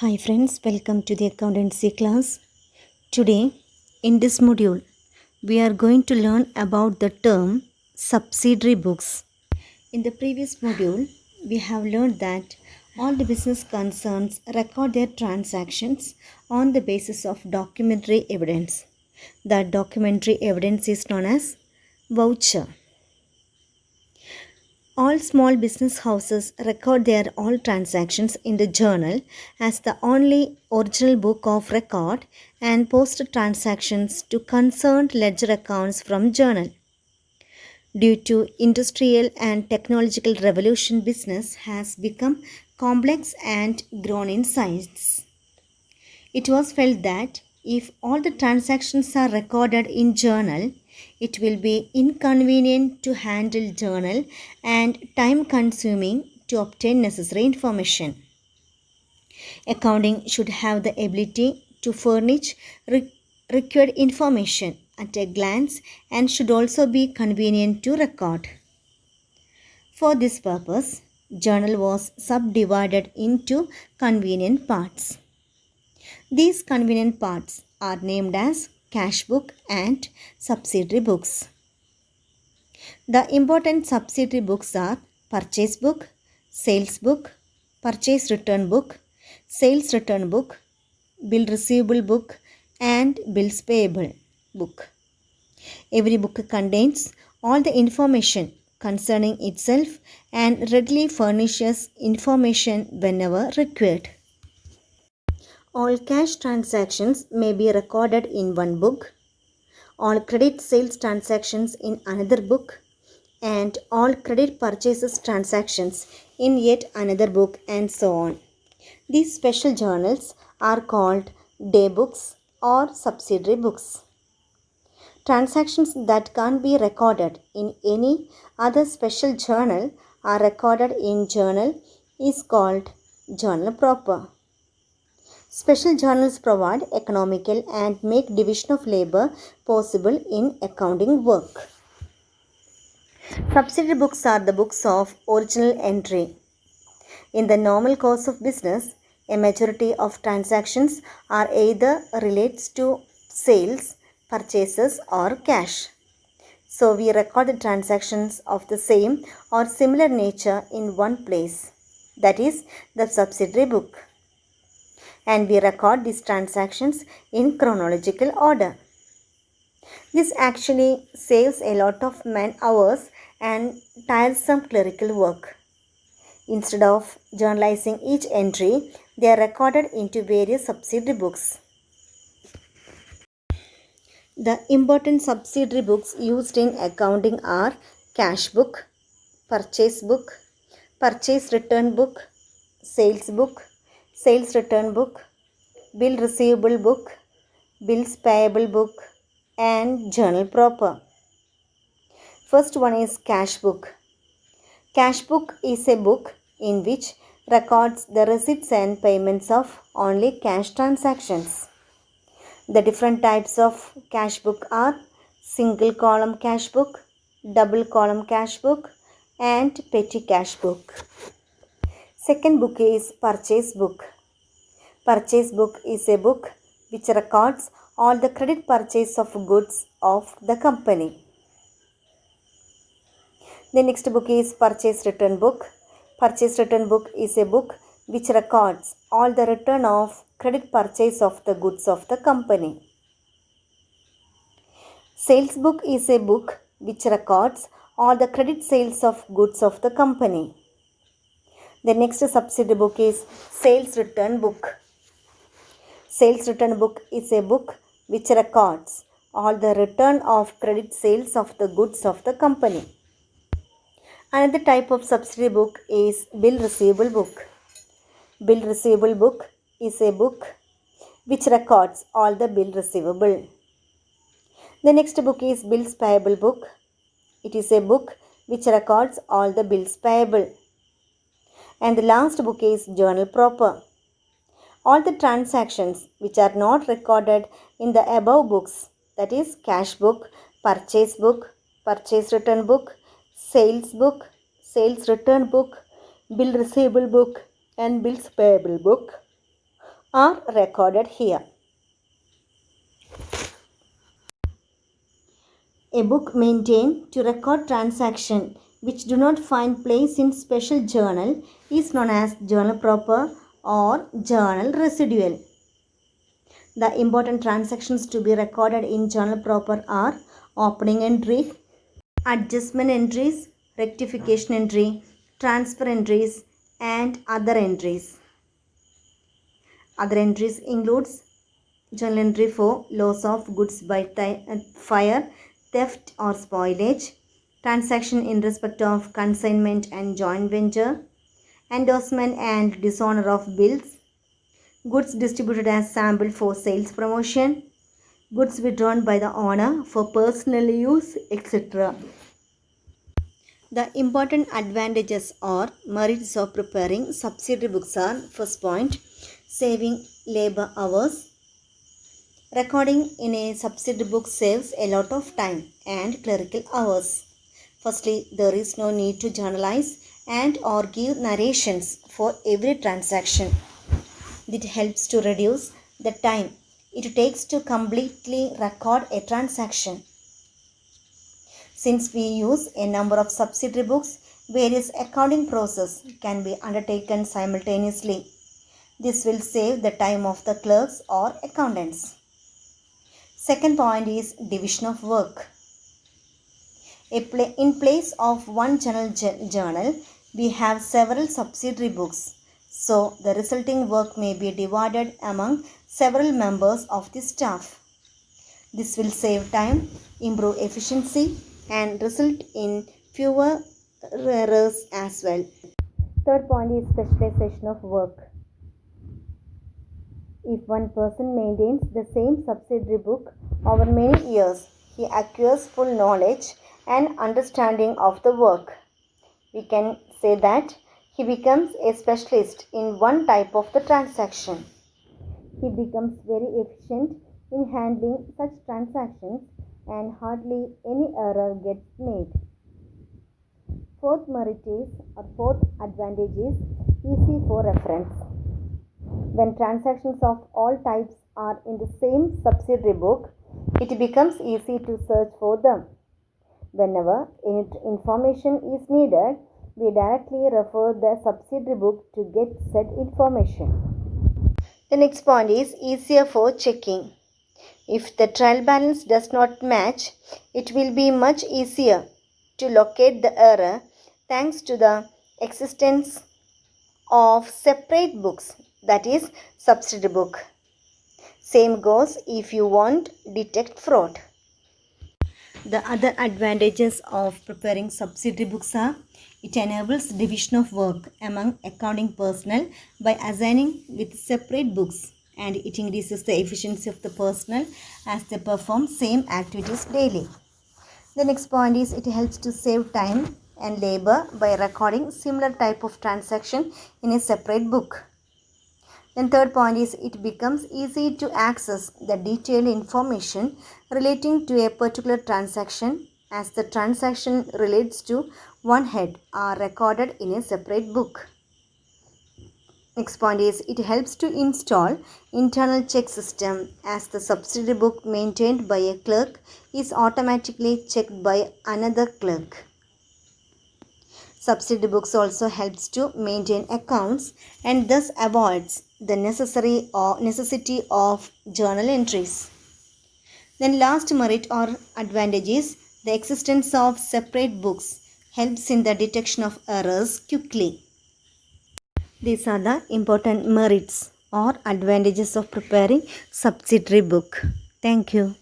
Hi friends, welcome to the accountancy class. Today, in this module, we are going to learn about the term subsidiary books. In the previous module, we have learned that all the business concerns record their transactions on the basis of documentary evidence. That documentary evidence is known as voucher. All small business houses record their all transactions in the journal as the only original book of record and post transactions to concerned ledger accounts from journal. Due to industrial and technological revolution, business has become complex and grown in size. It was felt that if all the transactions are recorded in journal, it will be inconvenient to handle journal and time consuming to obtain necessary information. Accounting should have the ability to furnish required information at a glance and should also be convenient to record. For this purpose, journal was subdivided into convenient parts. These convenient parts are named as cash book and subsidiary books. The important subsidiary books are purchase book, sales book, purchase return book, sales return book, bill receivable book, and bills payable book. Every book contains all the information concerning itself and readily furnishes information whenever required. All cash transactions may be recorded in one book, all credit sales transactions in another book, and all credit purchases transactions in yet another book, and so on. These special journals are called day books or subsidiary books. Transactions that can't be recorded in any other special journal are recorded in journal is called journal proper. Special journals provide economical and make division of labor possible in accounting work. Subsidiary books are the books of original entry. In the normal course of business, a majority of transactions are either relates to sales, purchases or cash. So we record the transactions of the same or similar nature in one place, that is the subsidiary book. And we record these transactions in chronological order. This actually saves a lot of man hours and tiresome clerical work. Instead of journalizing each entry, they are recorded into various subsidiary books. The important subsidiary books used in accounting are cash book, purchase return book, sales return book, bill receivable book, bills payable book, and journal proper. First one is cash book. Cash book is a book in which records the receipts and payments of only cash transactions. The different types of cash book are single column cash book, double column cash book, and petty cash book. Second book is purchase book. Purchase book is a book which records all the credit purchase of goods of the company. The next book is purchase return book. Purchase return book is a book which records all the return of credit purchase of the goods of the company. Sales book is a book which records all the credit sales of goods of the company. The next subsidiary book is sales return book. Sales return book is a book which records all the return of credit sales of the goods of the company. Another type of subsidiary book is bill receivable book. Bill receivable book is a book which records all the bill receivable. The next book is bills payable book. It is a book which records all the bills payable. And the last book is journal proper. All the transactions which are not recorded in the above books, that is cash book, purchase return book, sales book, sales return book, bill receivable book, and bills payable book, are recorded here. A book maintained to record transactions which do not find place in special journal is known as journal proper or journal residual. The important transactions to be recorded in journal proper are opening entry, adjustment entries, rectification entry, transfer entries, and other entries. Other entries includes journal entry for loss of goods by fire, theft or spoilage, transaction in respect of consignment and joint venture, endorsement and dishonor of bills, goods distributed as sample for sales promotion, goods withdrawn by the owner for personal use, etc. The important advantages or merits of preparing subsidiary books are: first point, saving labor hours. Recording in a subsidiary book saves a lot of time and clerical hours. Firstly, there is no need to journalize and or give narrations for every transaction. It helps to reduce the time it takes to completely record a transaction. Since we use a number of subsidiary books, various accounting processes can be undertaken simultaneously. This will save the time of the clerks or accountants. Second point is division of work. In place of one journal, we have several subsidiary books. So, the resulting work may be divided among several members of the staff. This will save time, improve efficiency, and result in fewer errors as well. Third point is specialization of work. If one person maintains the same subsidiary book over many years, he acquires full knowledge and understanding of the work. We can say that he becomes a specialist in one type of the transaction. He becomes very efficient in handling such transactions and hardly any error gets made. Fourth merit is, or fourth advantage is, easy for reference. When transactions of all types are in the same subsidiary book, it becomes easy to search for them. Whenever any information is needed, we directly refer the subsidiary book to get said information. The next point is easier for checking. If the trial balance does not match, it will be much easier to locate the error thanks to the existence of separate books, that is subsidiary book. Same goes if you want detect fraud. The other advantages of preparing subsidiary books are: it enables division of work among accounting personnel by assigning with separate books, and it increases the efficiency of the personnel as they perform same activities daily. The next point is it helps to save time and labor by recording similar type of transaction in a separate book. Then third point is it becomes easy to access the detailed information relating to a particular transaction as the transaction relates to one head are recorded in a separate book. Next point is it helps to install internal check system as the subsidiary book maintained by a clerk is automatically checked by another clerk. Subsidiary books also helps to maintain accounts and thus avoids the necessity of journal entries. Then last merit or advantage is the existence of separate books helps in the detection of errors quickly. These are the important merits or advantages of preparing subsidiary book. Thank you.